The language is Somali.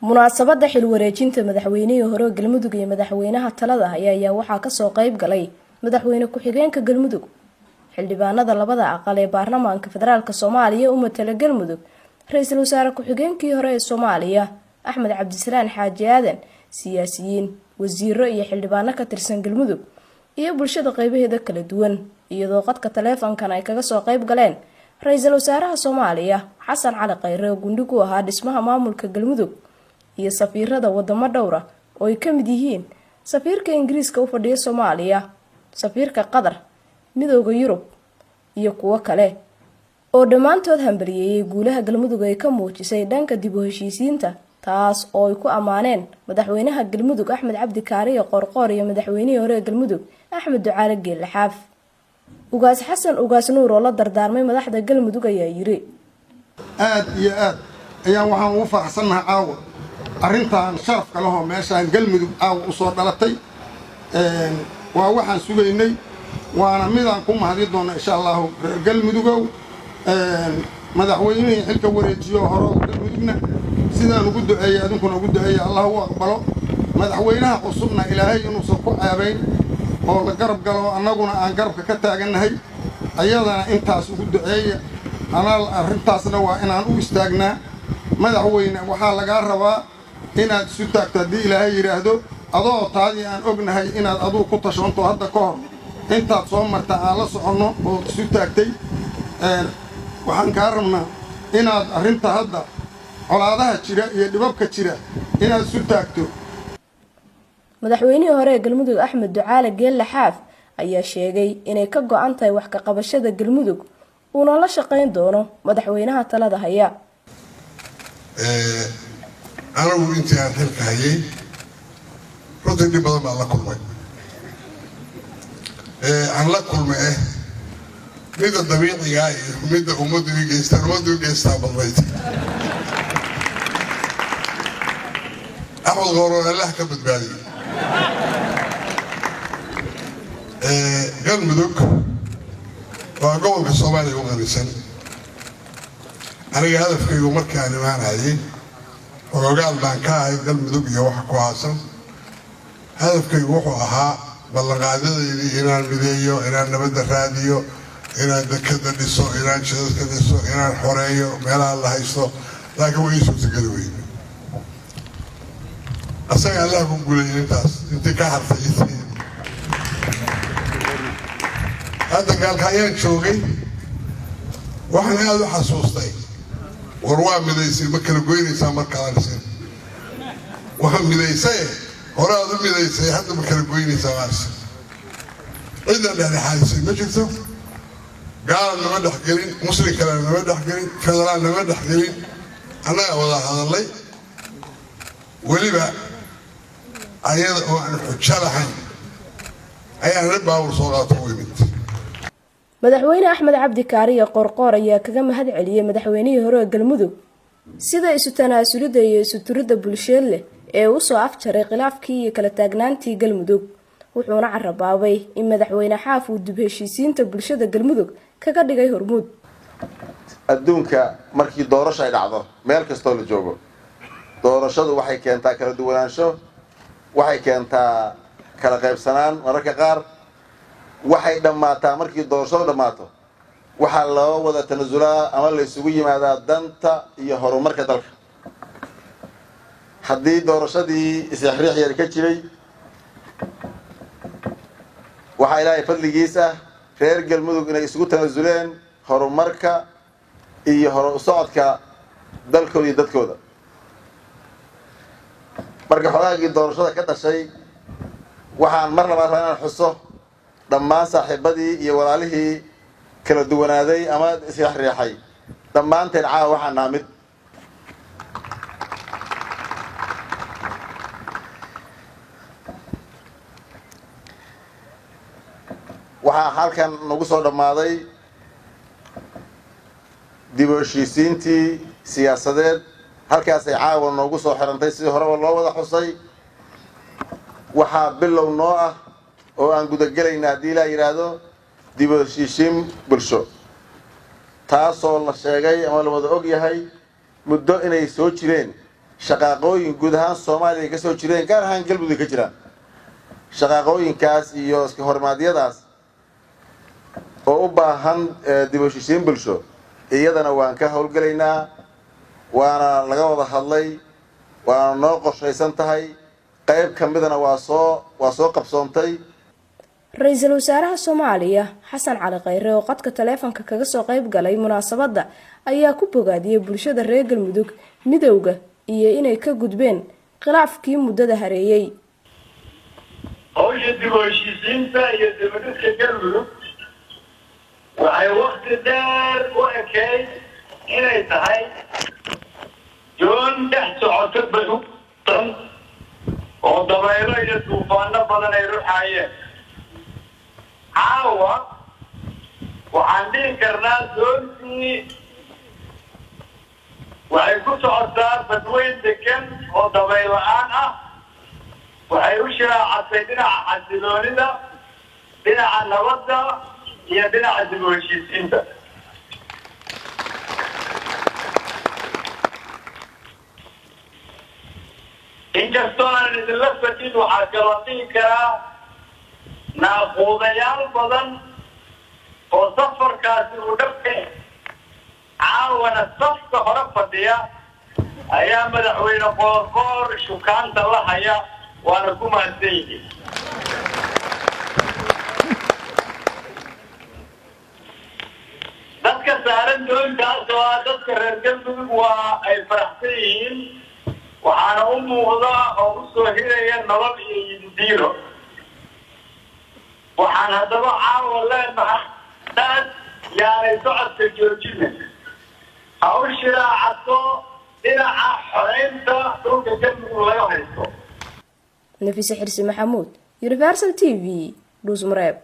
munaasabada xil wareejinta madaxweynihii hore galmudug iyo madaxweynaha talada ayaa waxaa ka soo qayb galay madaxweyne ku-xigeenka galmudug xildhibaanada labada aqal ee baarlamaanka federaalka Soomaaliya u matala galmudug ra'iisul wasaare ku-xigeenkii hore ee Soomaaliya Axmed Cabdisalaan Xaaji Aadan siyaasiyiin wasiiro iyo xildhibaano ka tirsan galmudug iyo bulshada qaybaheeda kala duwan iyadoo qadka taleefankan ay kaga soo qayb galeen ra'iisul wasaaraha Soomaaliya Xasan Cali Khayre oo gundhi ku ahaa dhismaha maamulka galmudug iyo safiirada wadamo dhowr ah oo ay kamid yihiin safiirka Ingiriiska u fadhiya Soomaaliya safiirka Qatar midowga Yurub iyo kuwa kale oo dhamaantood hambalyeeyay guulaha galmudug ay ka muujisay dhanka dib u heshiisiinta taas oo ay ku amaaneen madaxweynaha galmudug Axmed Cabdi Kaariye Qorqor iyo madaxweynihii hore galmudug Axmed Ducaale Geelle Xaaf ugaas Xasan ugaas Nuur oo la dardaarmay madaxda galmudug ayaa yiri aad iyo aad ayaan waxaan ugu faraxsanahay caawa arrintan sharafka leh oo meeshaan galmudug caawa u soo dhalatay waa waxaan sugaynay waana midaan ku mahadi doona insha Allah reer galmudugow madaxweynihii xilka wareejiyo hore galmudugna sidaan ugu duceeyay adinkuna ugu duceeyay Allah uu aqbalo madaxweynaha cusubna Ilaahay inuu soo ku caabeyn oo la garab galo annaguna aan garabka ka taaganahay ayadana intaas ugu duceeyay arrintaasna waa inaan u istaagnaa madaxweyne waxaa laga rabaa inaad isu taagto haddii Ilaahay yiraahdo adoo taadii aan ognahay inaad aduu ku tashanto hadda ka hor intaad soo marta aan la soconno oo isu taagtay waxaan ka rabnaa inaad arrinta hadda colaadaha jira iyo dhibabka jira inaad isu taagto madaxweynihii hore galmudug Axmed Ducaale Geelle Xaaf ayaa sheegay inay ka go'an tahay wax ka qabashada galmudug una la shaqeyn doono madaxweynaha talada haya anagu intii aan xilka hayay runtii dhib badan baan la kulmay aan la kulmay midda dabiiciga iyo midda ummaddu u geystaa badnayd Axmed Qooro Allah ka badbaadiyo galmudug waa gobolka Soomaaliya u qanisan aniga hadafkaygu markaan imaanayay ogaal baan ka ahay galmudug iyo wax ku haasan hadafkaygu wuxuu ahaa ballanqaadyadayda inaan mideeyo inaan nabadda raadiyo inaan dekada dhiso inaan jidadka dhiso inaan xoreeyo meelaha la haysto laakiin way suurtagali weyne asaga Allah ku guuleeyay intaas intii ka hartay hadda gaalka ayaan joogay waxaan aad u xasuustay war waa midaysay ma kala goynaysaa markaa dhisan waa midaysay hore aad u midaysay hadda ma kala goynaysaa markaas ciidan dhexdhexaadisay ma jirto gaal nama dhexgelin muslim kale nama dhexgelin federaal nama dhexgelin annaga wada hadalay weliba ayada oo aan xujo lahayn ayaan la baawur soo qaato u yimid madaxweyne Axmed Cabdi Kaariye Qorqor ayaa kaga mahad celiyay madaxweynihii hore galmudug sida isu tanaasulida iyo isu turida bulshada ee uu soo afjaray khilaafkii iyo kala taagnaantii galmudug wuxuuna carabaabay in madaxweyne Xaaf uu dib heshiisiinta bulshada galmudug kaga dhigay hormuud adduunka markii doorasho ay dhacdo meel kasta oo la joogo doorashadu waxay keentaa kala duwanaansho waxay keentaa kala qaybsanaan mararka qaar waxay dhamaataa markii doorashadu dhamaato waxa loo wada tanasulaa ama la isugu yimaadaa danta iyo horumarka dalka haddii doorashadii isxiriix yar ka jiray waxa Ilaahay fadligiisa reer galmudug inay isugu tanasuleen horumarka iyo socodka dalkooda iyo dadkooda marka xogaagii doorashada ka dhashay waxaan mar labaad inaan xuso dhammaan saaxiibadii iyo walaalihii kala duwanaaday ama isxiriixay dhammaanteen caawa waxaan naamid waxaa halkan nagu soo dhammaaday dib u heshiisiintii siyaasadeed halkaasay caawa noogu soo xirantay sidii horeba loo wada xusay waxaa bilow noo ah oo aan gudagelaynaa haddii la yidhaahdo dib u heshiisiin bulsho taasoo la sheegay ama la wada og yahay muddo inay soo jireen shaqaaqooyin guud ahaan Soomaaliya ka soo jireen gaar ahaan galmudug ka jiraan shaqaaqooyinkaas iyo iska hormaadyadaas oo u baahan dib u heshiisiin bulsho iyadana waan ka howlgalaynaa waana laga wada hadlay waana noo qorshaysan tahay qayb ka midna waa soo qabsoontay Ra'iisul Wasaaraha Soomaaliya Xasan Cali Khayre oo qadka taleefanka kaga soo qayb galay munaasabadda ayaa ku bogaadiyay bulshada reer Galmudug midowga iyo inay ka gudbeen khilaafkii muddada hareeyay hawsha dib u heshiisiinta iyo dibadhiska Galmudug waxay waqti dheer u ekeyd inay tahay joon dhex socoto badan oo dabaylo iyo duufaano badan ay ruxayeen caawa waxaan dhihi karnaa doontii waxay ku socotaa badweyn degan oo dabayl la'aan ah waxay u shiraacatay dhinaca xasiloonida dhinaca nabadda iyo dhinaca dib u heshiisiinta inkastoo aan idinla fadhin waxaa kaloo dhihi karaa naaquudayaal badan oo safarkaasi uu dhabkay caawana safka hore fadhiya ayaa madaxweyne qoorqoor shukaanta la haya waana ku mahadsan yihiin dadka saaran doontaas oo ah dadka reer Galmudug waa ay faraxsan yihiin waxaana u muuqda oo u soo hiraya nolol iyo yidiiro waxaan haddaba caawa leenahay dad yaanay socodka joojina hawshaa caddo dhinaca xoreynta dhulka Galmudug laga haysto Nafisa Xirsi Maxamuud Universal TV Dhuusmareeb